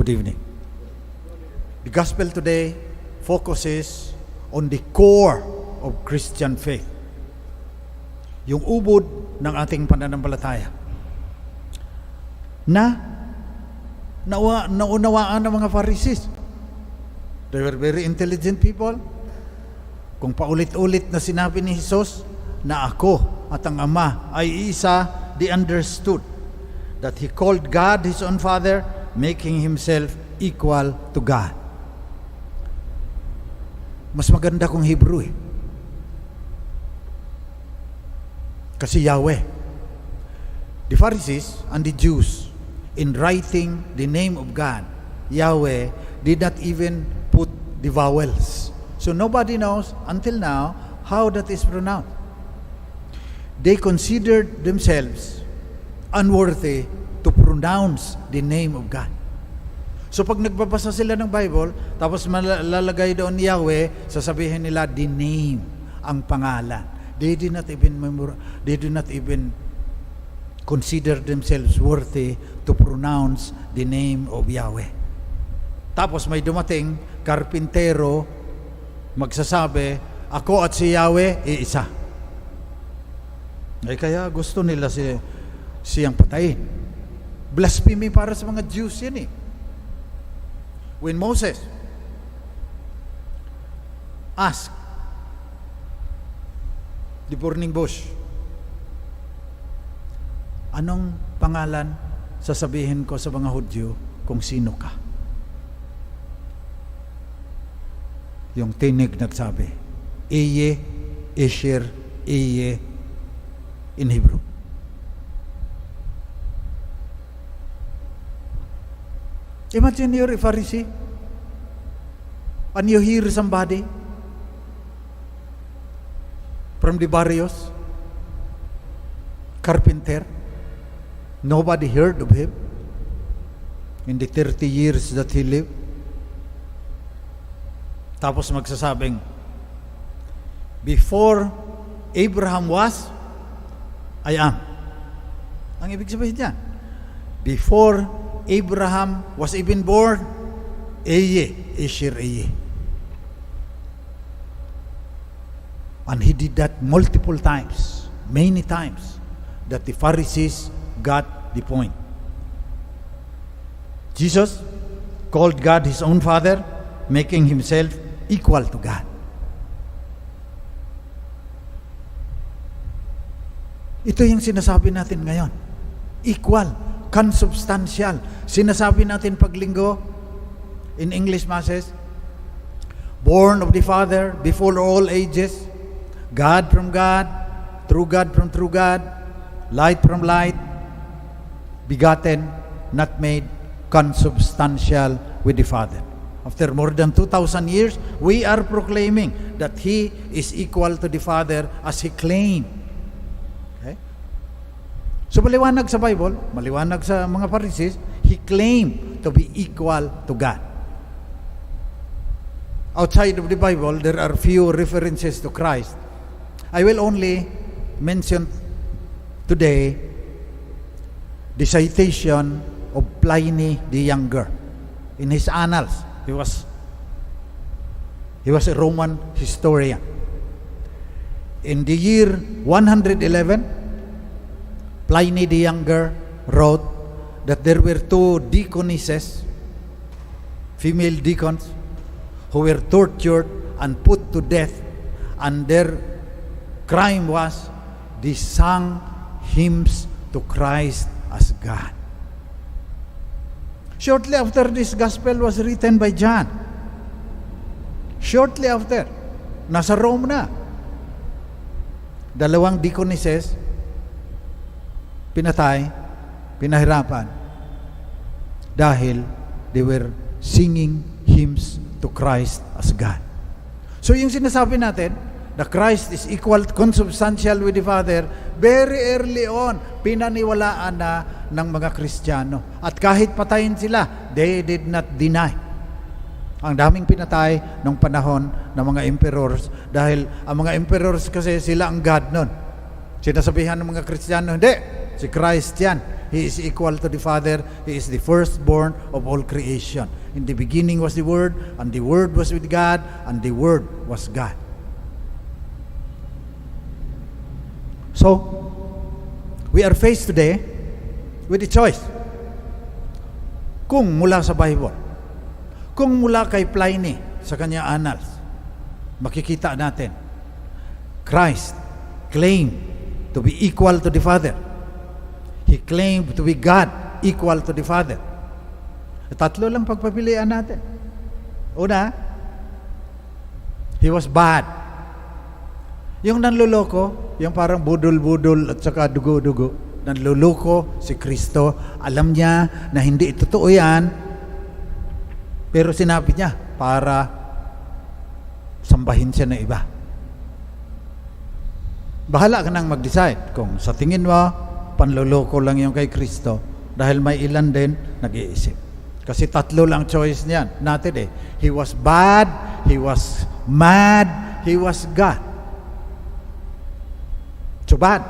Good evening. The gospel today focuses on the core of Christian faith. Yung ubod ng ating pananampalataya. Naunawaan ng mga Pharisees. They were very intelligent people. Kung paulit-ulit na sinabi ni Jesus na ako at ang Ama ay isa, they understood that He called God His own Father, making Himself equal to God. Mas maganda kung Hebrew kasi Yahweh. The Pharisees and the Jews, in writing the name of God, Yahweh, did not even put the vowels. So nobody knows until now how that is pronounced. They considered themselves unworthy to pronounce the name of God. So pag nagbabasa sila ng Bible, tapos malalagay doon Yahweh, sasabihin nila the name, ang pangalan. They do not even consider themselves worthy to pronounce the name of Yahweh. Tapos may dumating karpintero, magsasabi, ako at si Yahweh, iisa. Ay kaya gusto nila siyang patayin. Blasphemy para sa mga Jews yan eh. When Moses asked the burning bush, anong pangalan sasabihin ko sa mga Hudyo kung sino ka? Yung tinig nagsabi, Eye, Esher, Eye, in Hebrew. Imagine you're a Pharisee and you hear somebody from the barrios, carpenter, nobody heard of him in the 30 years that he lived. Tapos magsasabing, before Abraham was, I am. Ang ibig sabihin niya, before Abraham was even born, Eye, Esher, Eye. And he did that multiple times, many times, that the Pharisees got the point. Jesus called God His own Father, making Himself equal to God. Ito yung sinasabi natin ngayon. Equal, consubstantial. Sinasabi natin paglinggo in English masses, born of the Father before all ages, God from God, true God from true God, light from light, begotten, not made, consubstantial with the Father. After more than 2,000 years, we are proclaiming that He is equal to the Father as He claimed. Okay? So maliwanag sa Bible, maliwanag sa mga Pharisees, He claimed to be equal to God. Outside of the Bible, there are few references to Christ. I will only mention today the citation of Pliny the Younger. In his annals, he was a Roman historian. In the year 111, Pliny the Younger wrote that there were two deaconesses, female deacons, who were tortured and put to death, and their crime was they sang hymns to Christ as God. Shortly after, this gospel was written by John. Shortly after, nasa Rome na. Dalawang deaconesses, pinatay, pinahirapan, dahil they were singing hymns to Christ as God. So yung sinasabi natin, the Christ is equal, consubstantial with the Father, very early on, pinaniwalaan na ng mga Kristiyano. At kahit patayin sila, they did not deny. Ang daming pinatay ng panahon ng mga emperors, dahil ang mga emperors kasi sila ang God nun. Sinasabihan ng mga Kristiyano, hindi, si Christ yan. He is equal to the Father. He is the firstborn of all creation. In the beginning was the Word, and the Word was with God, and the Word was God. So, we are faced today with a choice. Kung mula sa Bible, kung mula kay Pliny sa kanyang annals, makikita natin, Christ claimed to be equal to the Father. He claimed to be God equal to the Father. Tatlo lang pagpapilian natin. Una, He was bad. Yung nanloloko, yung parang budol-budol at saka dugo-dugo, nanloloko si Kristo. Alam niya na hindi totoo yan, pero sinabi niya para sambahin siya ng iba. Bahala ka nang mag-decide kung sa tingin mo panloloko lang yung kay Kristo, dahil may ilan din nag-iisip. Kasi tatlo lang choice niyan natin eh. He was bad, He was mad, He was God. So bad,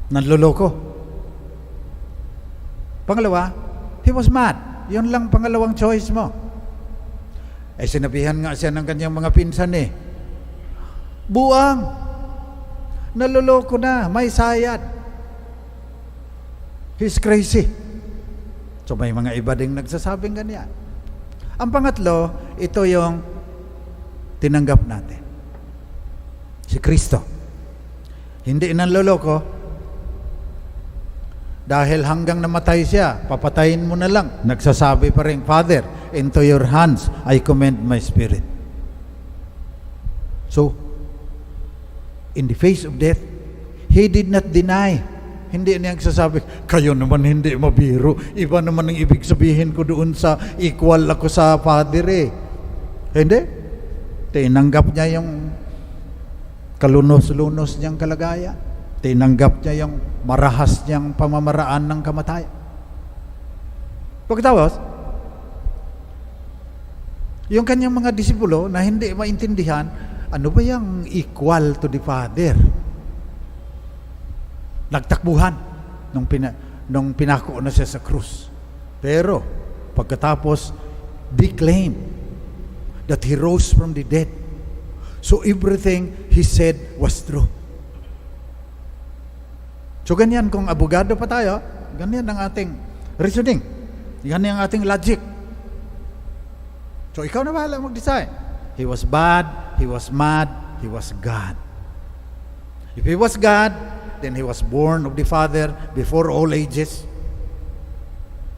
nanloloko. Pangalawa, He was mad. Yun lang pangalawang choice mo. Eh sinabihan nga siya ng kanyang mga pinsan eh, buang, naloloko na, may sayad, he's crazy. So may mga iba ding nagsasabing ganyan. Ang pangatlo, ito yung tinanggap natin, si Kristo. Hindi nanloloko. Dahil hanggang namatay siya, papatayin mo na lang. Nagsasabi pa rin, Father, into your hands I commend my spirit. So, in the face of death, He did not deny. Hindi niya nagsasabi, kayo naman hindi mabiro. Iba naman ang ibig sabihin ko doon sa equal ako sa Father eh. Hindi. Tinanggap niya yung kalunos-lunos niyang kalagayan. Tinanggap niya yung marahas niyang pamamaraan ng kamatayan. Pagkatapos, yung kanyang mga disipulo na hindi maintindihan, ano ba yung equal to the Father? Nagtakbuhan nung pinako na siya sa krus. Pero, pagkatapos, declaim that He rose from the dead. So everything He said was true. So ganyan, kung abogado pa tayo, ganyan ang ating reasoning. Ganyan ang ating logic. So ikaw na bahala mag-decide. He was bad, He was mad, He was God. If He was God, then He was born of the Father before all ages.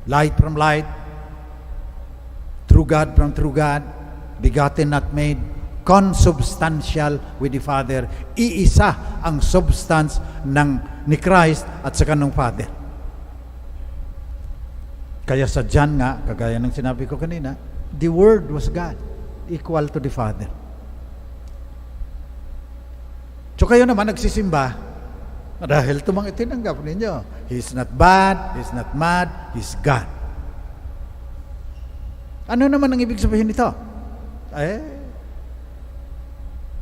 Light from light. True God from true God. Begotten, not made. Consubstantial with the Father. Iisa ang substance ni Christ at saka ng Father. Kaya sa John nga, kagaya ng sinabi ko kanina, the Word was God, equal to the Father. So kayo naman nagsisimba dahil tumang itinanggap ninyo. He's not bad, He's not mad, He's God. Ano naman ang ibig sabihin nito?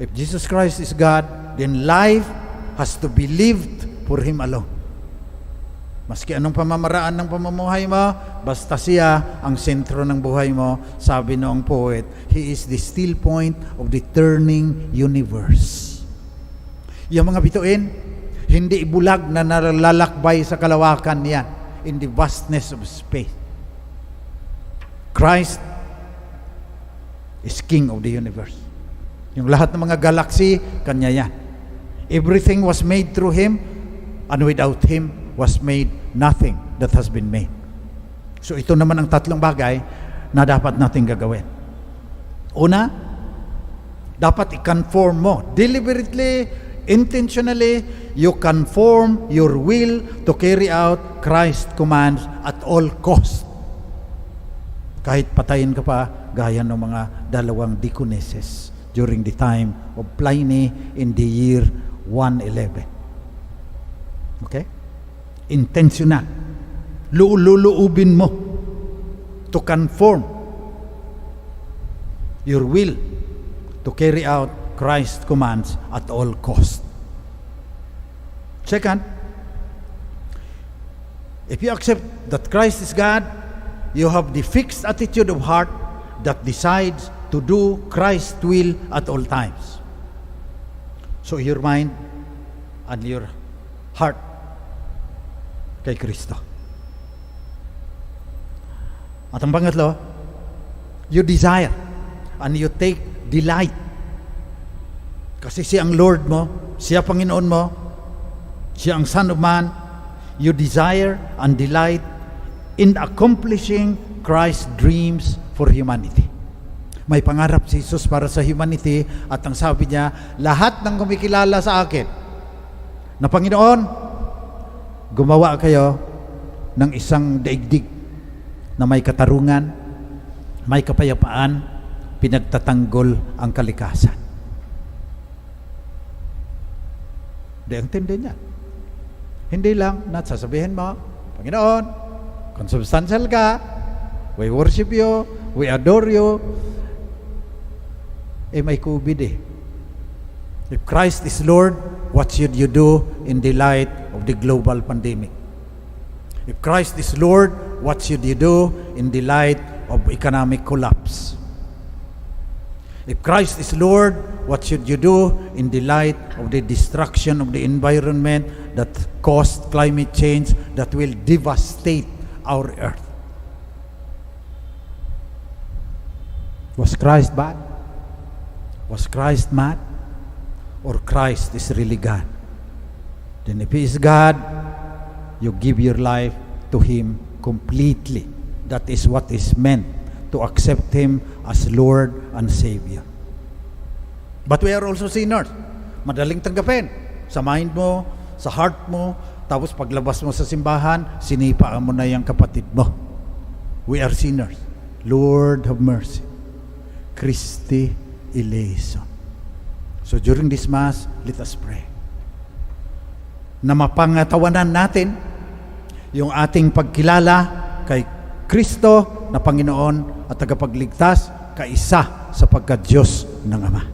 If Jesus Christ is God, then life has to be lived for Him alone. Maski anong pamamaraan ng pamumuhay mo, basta siya ang sentro ng buhay mo. Sabi noong poet, He is the still point of the turning universe. Yung mga bituin, hindi bulag na nalalakbay sa kalawakan niya in the vastness of space. Christ is King of the universe. Yung lahat ng mga galaxy, Kanya yan. Everything was made through Him, and without Him was made nothing that has been made. So ito naman ang tatlong bagay na dapat nating gagawin. Una, dapat i-conform mo. Deliberately, intentionally, you conform your will to carry out Christ's commands at all cost. Kahit patayin ka pa, gaya ng mga dalawang deaconesses during the time of Pliny in the year 111. Okay? Intentional. Luluubin mo to conform your will to carry out Christ's commands at all cost. Second, If you accept that Christ is God, you have the fixed attitude of heart that decides to do Christ's will at all times. So your mind and your heart kay Kristo. At ang pangatlo, you desire and you take delight. Kasi siya ang Lord mo, siya Panginoon mo, siya ang Son of Man. You desire and delight in accomplishing Christ's dreams for humanity. May pangarap si Jesus para sa humanity at ang sabi niya, lahat ng kumikilala sa akin na Panginoon, gumawa kayo ng isang daigdig na may katarungan, may kapayapaan, pinagtatanggol ang kalikasan. Di ang tindi niya. Hindi lang na sasabihin mo, Panginoon, consubstantial ka, we worship you, we adore you. May COVID eh. If Christ is Lord, what should you do in the light of the global pandemic? If Christ is Lord, what should you do in the light of economic collapse? If Christ is Lord, what should you do in the light of the destruction of the environment that caused climate change that will devastate our earth? Was Christ bad? Was Christ mad? Or Christ is really God? Then if He is God, you give your life to Him completely. That is what is meant, to accept Him as Lord and Savior. But we are also sinners. Madaling tanggapin. Sa mind mo, sa heart mo, tapos paglabas mo sa simbahan, sinipaan mo na yung kapatid mo. We are sinners. Lord, have mercy. Christi eleison. So during this Mass, let us pray. Na mapangatawanan natin yung ating pagkilala kay Kristo na Panginoon at tagapagligtas, kaisa sapagkat Diyos ng Ama.